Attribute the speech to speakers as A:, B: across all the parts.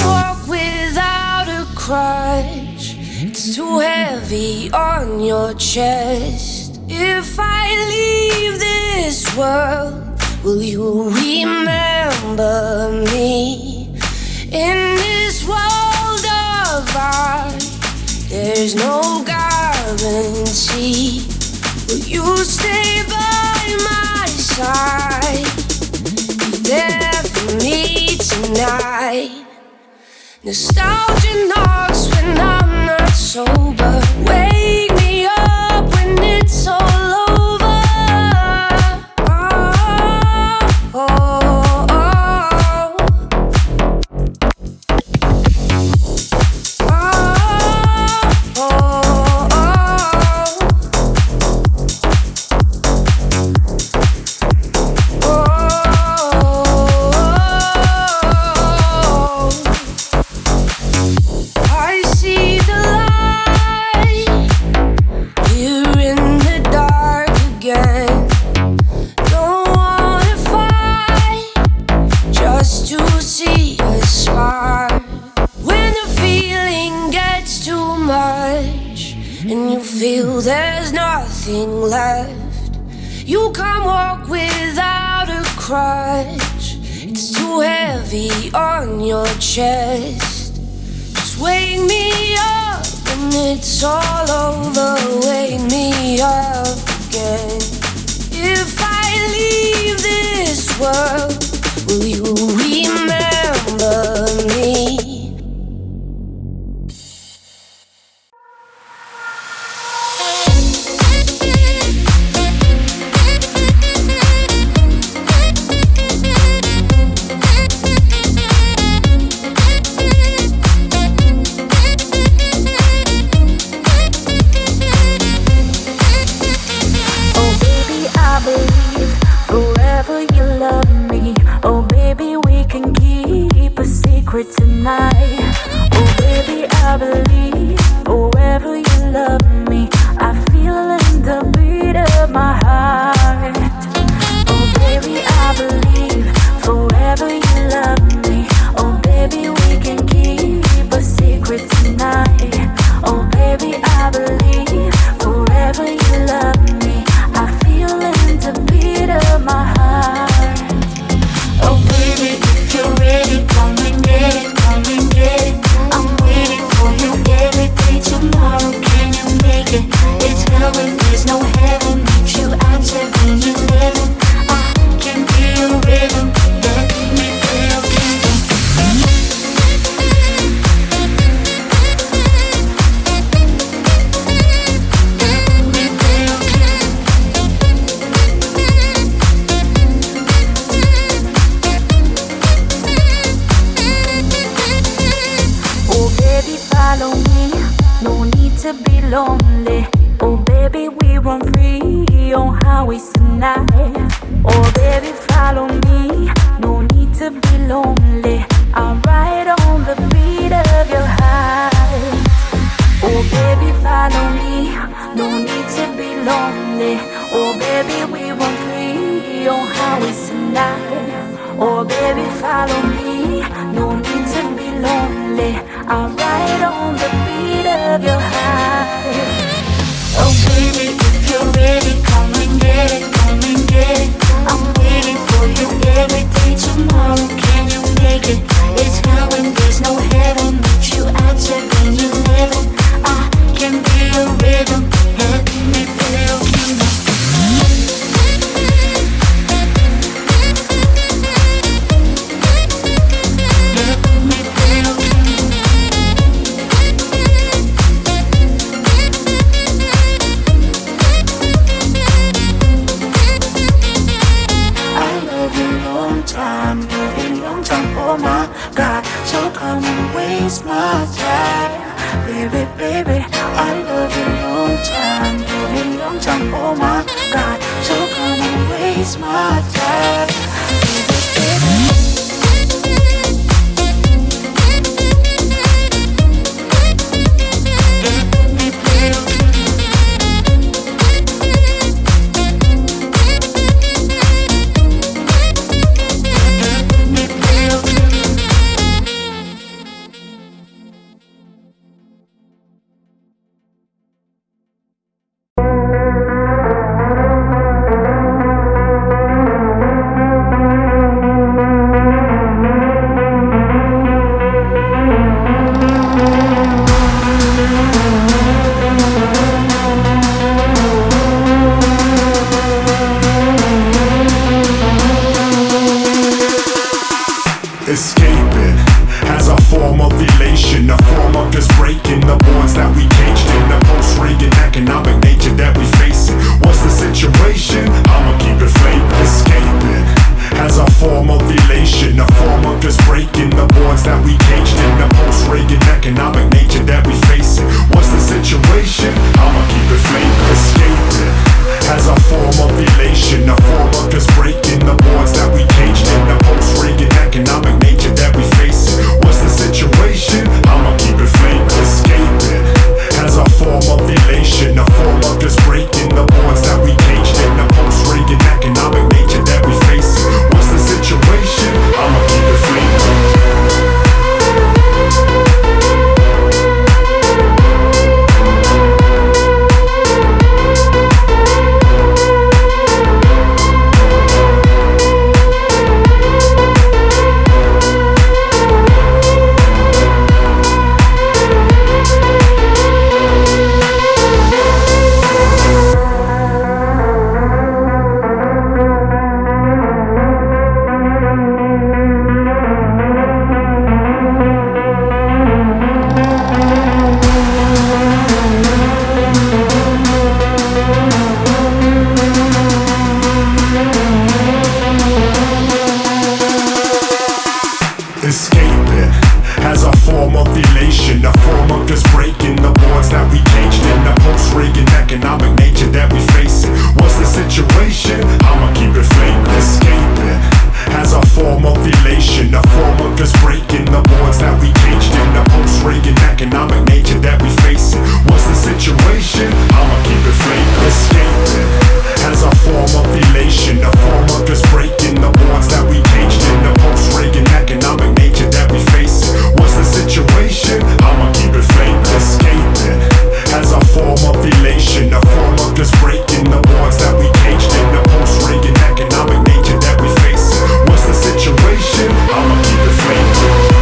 A: walk without a crutch. It's too heavy on your chest. If I leave this world, will you remember me? In this world of ours, there's no guarantee. Will you stay by my side? Be there for me tonight. Nostalgia knocks when I'm not sober. Wake me up when it's all over. Oh, oh, oh. Oh, oh, oh. Feel there's nothing left. You can't walk without a crutch. It's too heavy on your chest. Just wake me up when it's all over. Wake me up again. If I leave this world, will you remember me?
B: Tonight, oh baby, I believe forever you love me. I feel in the beat of my heart. Oh baby, I believe forever you love me. Oh baby, we can keep a secret tonight. Oh baby, I believe forever you love me. I feel in the beat of my heart. Oh baby, if you're ready, come and get it. I'm waiting for you every day tomorrow. Can you make it? It's hell when there's no heaven. Meet you at 7-Eleven. I can be your rhythm. Let me play your kingdom. Let me play your kingdom. Oh baby, follow me, no need to be lonely. Oh baby, we run free on highways tonight. Oh baby, follow me, no need to be lonely. I'm right on the beat of your heart. Oh baby, follow me, no need to be lonely. Oh baby, we run free on highways tonight. Oh baby, follow me, no need to be lonely. I'm right on the beat of your heart. Oh baby, if you're ready, come and get it, come and get it. I'm waiting for you every day tomorrow. Can you make it? It's hell when there's no heaven. Meet you at 7-Eleven. I can be your rhythm. Let me play your kingdom. Oh my God, so come and waste my time. Baby, baby, I love you long time, love you long time. Oh my God, so come and waste my time. Baby,
C: vilation, a form of just breaking the boards that we caged in. The post-Reagan economic nature that we facing. What's the situation? I'ma keep it flavor, escaping as a form of elation, a form of just breaking the boards that we caged in. The post-Reagan economic nature that we facing. What's the situation? I'ma keep it flavor, escaping as a form of elation, a form of just breaking the boards that we caged in. The post-Reagan economic nature that we facing. What's the situation? I'ma keep it flavor, escaping as a form of elation, a form of just breaking the boards that we caged in. The post-Reagan economic nature that we facing. What's the situation? I'ma keep it flavor. Escaping as a form of elation, a form of just breaking the boards that we caged in. The post-Reagan economic nature that we facing. What's the situation? I'ma keep it flavor. Escaping as a form of elation, a form of just breaking the boards that we caged in. The post-Reagan economic nature that we facing. What's the situation? I'ma keep it flavor. Escaping as a form of elation, a form of just breaking the boards that we caged in. The post-Reagan economic nature that we facing. What's the situation? I'ma keep it flavor. Escaping as a form of elation, a form of just breaking the boards that we caged in. The post-Reagan economic nature that we facing. What's the situation? I'ma keep it flavor.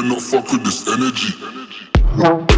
D: cannot fuck with this energy.